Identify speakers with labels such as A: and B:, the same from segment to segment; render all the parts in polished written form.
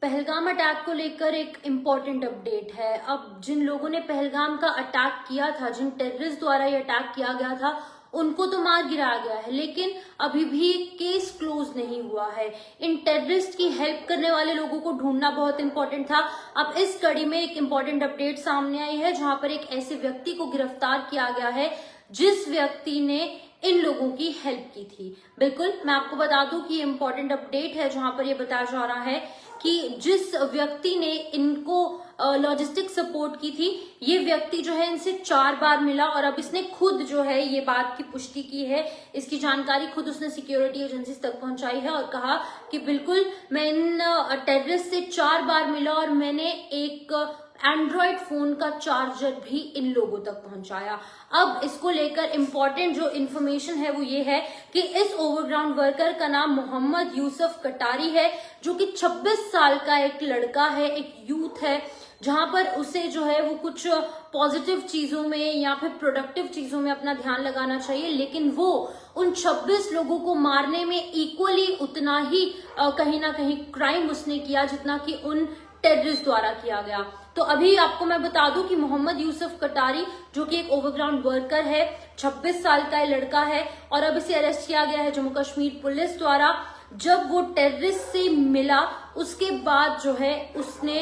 A: Pahalgam attack को लेकर एक इम्पॉर्टेंट अपडेट है। अब जिन लोगों ने पहलगाम का अटैक किया था, जिन टेररिस्ट द्वारा ये अटैक किया गया था, उनको तो मार गिराया गया है, लेकिन अभी भी केस क्लोज नहीं हुआ है। इन टेररिस्ट की हेल्प करने वाले लोगों को ढूंढना बहुत इंपॉर्टेंट था। अब इस कड़ी में एक इम्पॉर्टेंट अपडेट सामने आई है, जहां पर एक ऐसे व्यक्ति को गिरफ्तार किया गया है जिस व्यक्ति ने इन लोगों की हेल्प की थी। बिल्कुल, मैं आपको बता दूं कि इम्पोर्टेंट अपडेट है, जहां पर यह बताया जा रहा है कि जिस व्यक्ति ने इनको लॉजिस्टिक सपोर्ट की थी, ये व्यक्ति जो है इनसे 4 बार मिला और अब इसने खुद जो है ये बात की पुष्टि की है। इसकी जानकारी खुद उसने सिक्योरिटी एजेंसीज तक पहुंचाई है और कहा कि बिल्कुल मैं इन टेररिस्ट से 4 बार मिला और मैंने एक एंड्रॉयड फोन का चार्जर भी इन लोगों तक पहुंचाया। अब इसको लेकर इंपॉर्टेंट जो इन्फॉर्मेशन है वो ये है कि इस ओवरग्राउंड वर्कर का नाम मोहम्मद यूसुफ कटारी है, जो कि 26 साल का एक लड़का है, एक यूथ है, जहां पर उसे जो है वो कुछ पॉजिटिव चीजों में या फिर प्रोडक्टिव चीजों में अपना ध्यान लगाना चाहिए, लेकिन वो उन 26 लोगों को मारने में इक्वली उतना ही कहीं ना कहीं क्राइम उसने किया जितना कि उन टेररिस्ट द्वारा किया गया। तो अभी आपको मैं बता दूं कि मोहम्मद यूसुफ कटारी, जो कि एक ओवरग्राउंड वर्कर है, 26 साल का लड़का है और अब इसे अरेस्ट किया गया है जम्मू कश्मीर पुलिस द्वारा। जब वो टेररिस्ट से मिला उसके बाद जो है उसने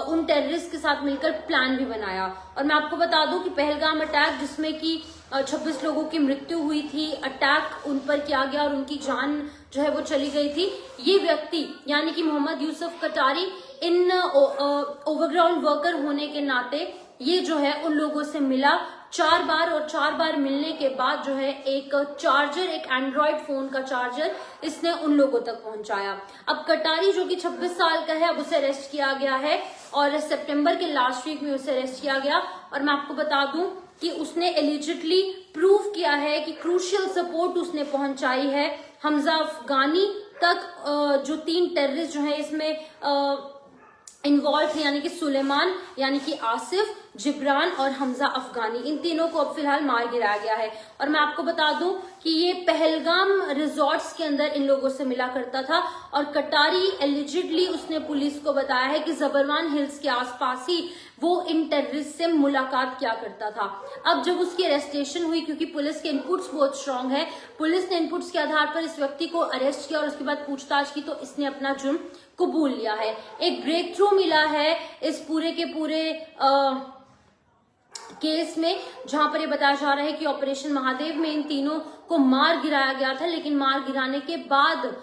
A: उन टेररिस्ट के साथ मिलकर प्लान भी बनाया। और मैं आपको बता दूं कि पहलगाम अटैक, जिसमें कि 26 लोगों की मृत्यु हुई थी, अटैक उन पर किया गया और उनकी जान जो है वो चली गई थी, ये व्यक्ति यानी कि मोहम्मद यूसुफ कटारी इन ओवरग्राउंड वर्कर होने के नाते ये जो है उन लोगों से मिला 4 बार और 4 बार मिलने के बाद जो है एक चार्जर, एक एंड्रॉयड फोन का चार्जर इसने उन लोगों तक पहुंचाया। अब कटारी, जो कि 26 साल का है, अब उसे अरेस्ट किया गया है और सितंबर के लास्ट वीक में उसे अरेस्ट किया गया। और मैं आपको बता दूं कि उसने एलिजिडली प्रूव किया है कि क्रूशियल सपोर्ट उसने पहुंचाई है हमजा अफगानी तक। जो 3 टेररिस्ट जो है इसमें इन्वॉल्व थे, यानी कि सुलेमान, यानी कि आसिफ, जिब्रान और हमजा अफगानी, इन तीनों को अब फिलहाल मार गिराया गया है। और मैं आपको बता दूं कि ये पहलगाम रिजॉर्ट्स के अंदर इन लोगों से मिला करता था और कटारी एलिजिडली उसने पुलिस को बताया है कि जबरवान हिल्स के आसपास ही वो इन टेररिस्ट से मुलाकात किया करता था। अब जब उसकी अरेस्टेशन हुई, क्योंकि पुलिस के इनपुट्स बहुत स्ट्रांग है, पुलिस ने इनपुट्स के आधार पर इस व्यक्ति को अरेस्ट किया और उसके बाद पूछताछ की तो इसने अपना जुर्म कबूल लिया है। एक ब्रेक थ्रू मिला है इस पूरे के पूरे केस में, जहां पर ये बताया जा रहा है कि ऑपरेशन महादेव में इन तीनों को मार गिराया गया था, लेकिन मार गिराने के बाद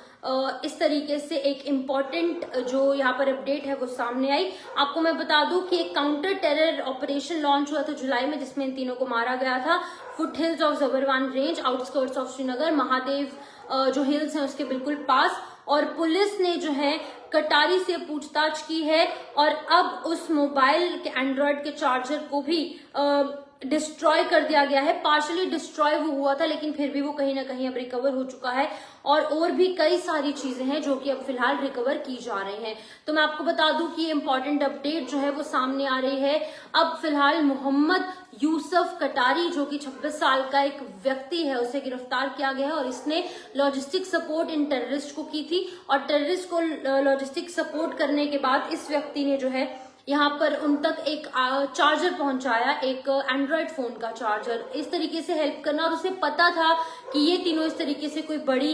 A: इस तरीके से एक इम्पॉर्टेंट जो यहाँ पर अपडेट है वो सामने आई। आपको मैं बता दूं कि एक काउंटर टेरर ऑपरेशन लॉन्च हुआ था जुलाई में, जिसमें इन तीनों को मारा गया था। Foot hills of Zabarwan range, outskirts of Srinagar, Mahadev जो हिल्स हैं उसके बिल्कुल पास। और पुलिस ने जो है कटारी से पूछताछ की है और अब उस मोबाइल के एंड्रॉयड के चार्जर को भी डिस्ट्रॉय कर दिया गया है। पार्शली डिस्ट्रॉय हुआ था, लेकिन फिर भी वो कहीं ना कहीं अब रिकवर हो चुका है और भी कई सारी चीजें हैं जो कि अब फिलहाल रिकवर की जा रही हैं। तो मैं आपको बता दूं कि इम्पोर्टेंट अपडेट जो है वो सामने आ रही है। अब फिलहाल मोहम्मद यूसुफ कटारी, जो कि 26 साल का एक व्यक्ति है, उसे गिरफ्तार किया गया है और इसने लॉजिस्टिक सपोर्ट इन टेररिस्ट को की थी और टेररिस्ट को लॉजिस्टिक सपोर्ट करने के बाद इस व्यक्ति ने जो है यहाँ पर उन तक एक चार्जर पहुंचाया, एक एंड्रॉयड फोन का चार्जर। इस तरीके से हेल्प करना, और उसे पता था कि ये तीनों इस तरीके से कोई बड़ी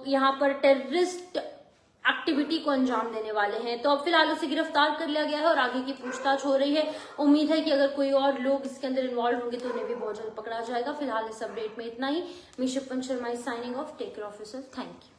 A: यहाँ पर टेररिस्ट एक्टिविटी को अंजाम देने वाले हैं। तो अब फिलहाल उसे गिरफ्तार कर लिया गया है और आगे की पूछताछ हो रही है। उम्मीद है कि अगर कोई और लोग इसके अंदर इन्वॉल्व होंगे तो उन्हें भी बहुत जल्द पकड़ा जाएगा। फिलहाल इस अपडेट में इतना ही। Me Shifan Sharma is signing off. Take care of yourself. Thank you.